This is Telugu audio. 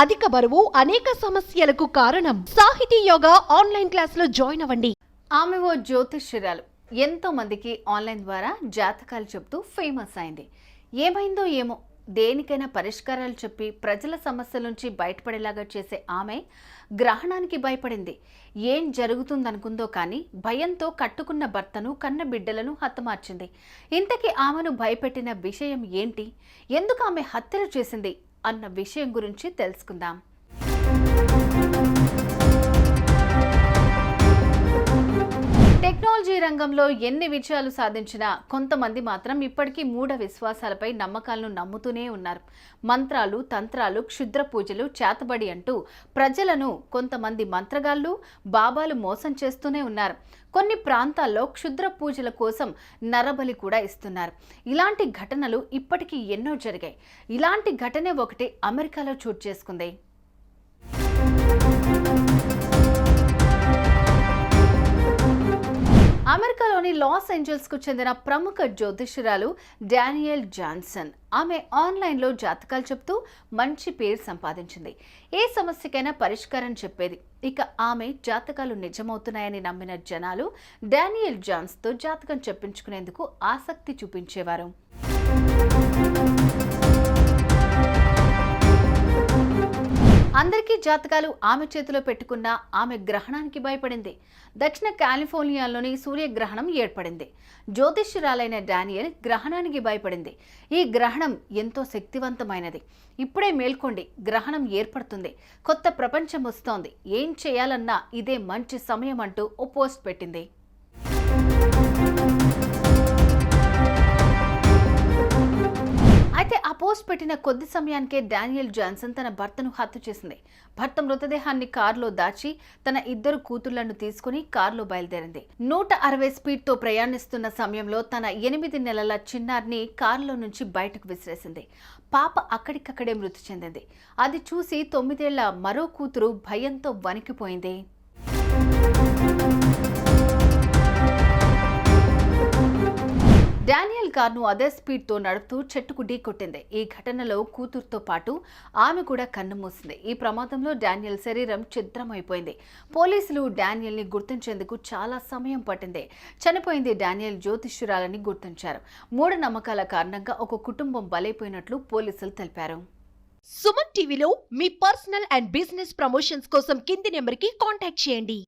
అధిక బరువు అనేక సమస్యలకు కారణం. సాహితీ యోగా ఆన్లైన్ క్లాసులో జాయిన్ అవ్వండి. ఆమె ఓ జ్యోతిష్యురాలు. ఎంతో మందికి ఆన్లైన్ ద్వారా జాతకాలు చెప్తూ ఫేమస్ అయింది. ఏమైందో ఏమో, దేనికైనా పరిష్కారాలు చెప్పి ప్రజల సమస్యల నుంచి బయటపడేలాగా చేసే ఆమె గ్రహణానికి భయపడింది. ఏం జరుగుతుందనుకుందో కానీ భయంతో కట్టుకున్న భర్తను, కన్న బిడ్డలను హతమార్చింది. ఇంతకీ ఆమెను భయపెట్టిన విషయం ఏంటి? ఎందుకు ఆమె హత్యలు చేసింది అన్న విషయం గురించి తెలుసుకుందాం. టెక్నాలజీ రంగంలో ఎన్ని విజయాలు సాధించినా కొంతమంది మాత్రం ఇప్పటికీ మూఢ విశ్వాసాలపై నమ్మకాలను నమ్ముతూనే ఉన్నారు. మంత్రాలు, తంత్రాలు, క్షుద్ర పూజలు, చేతబడి అంటూ ప్రజలను కొంతమంది మంత్రగాళ్ళు, బాబాలు మోసం చేస్తూనే ఉన్నారు. కొన్ని ప్రాంతాల్లో క్షుద్ర పూజల కోసం నరబలి కూడా ఇస్తున్నారు. ఇలాంటి ఘటనలు ఇప్పటికీ ఎన్నో జరిగాయి. ఇలాంటి ఘటనే ఒకటి అమెరికాలో చోటు చేసుకుంది. అమెరికాలోని లాస్ ఏంజల్స్కు చెందిన ప్రముఖ జ్యోతిష్యురాలు డానియల్ జాన్సన్. ఆమె ఆన్లైన్లో జాతకాలు చెప్తూ మంచి పేరు సంపాదించింది. ఏ సమస్యకైనా పరిష్కారం చెప్పేది. ఇక ఆమె జాతకాలు నిజమవుతున్నాయని నమ్మిన జనాలు డానియల్ జాన్స్తో జాతకం చెప్పించుకునేందుకు ఆసక్తి చూపించేవారు. అందరికీ జాతకాలు ఆమె చేతిలో పెట్టుకున్న ఆమె గ్రహణానికి భయపడింది. దక్షిణ కాలిఫోర్నియాలోని సూర్యగ్రహణం ఏర్పడింది. జ్యోతిష్యురాలైన డానియల్ గ్రహణానికి భయపడింది. ఈ గ్రహణం ఎంతో శక్తివంతమైనది. ఇప్పుడే మేల్కోండి, గ్రహణం ఏర్పడుతుంది, కొత్త ప్రపంచం వస్తోంది, ఏం చేయాలన్నా ఇదే మంచి సమయం అంటూ ఓ పోస్ట్ పెట్టింది. అయితే ఆ పోస్ట్ పెట్టిన కొద్ది సమయానికే డానియల్ జాన్సన్ తన భర్తను హత్య చేసింది. భర్త మృతదేహాన్ని కారులో దాచి తన ఇద్దరు కూతుళ్లను తీసుకుని కారులో బయలుదేరింది. 160 స్పీడ్తో ప్రయాణిస్తున్న సమయంలో తన 8 నెలల చిన్నారిని కారులో నుంచి బయటకు విసిరేసింది. పాప అక్కడికక్కడే మృతి చెందింది. అది చూసి 9 ఏళ్ల మరో కూతురు భయంతో వణికిపోయింది. డానియల్ కార్ను అదే స్పీడ్తో నడుపుతూ చెట్టుకు ఢీకొట్టింది. ఈ ఘటనలో కూతురుతో పాటు ఆమె కూడా కన్నుమూసింది. ఈ ప్రమాదంలో డానియల్ శరీరం ఛిద్రమైపోయింది. పోలీసులు డానియల్ని గుర్తించేందుకు చాలా సమయం పట్టింది. చనిపోయింది డానియల్ జ్యోతిష్యురాలని గుర్తించారు. మూఢనమ్మకాల కారణంగా ఒక కుటుంబం బలైపోయినట్లు పోలీసులు తెలిపారు. సుమన్ టీవీలో మీ పర్సనల్ అండ్ బిజినెస్ ప్రమోషన్స్ కోసం కింది నెంబర్కి కాంటాక్ట్ చేయండి.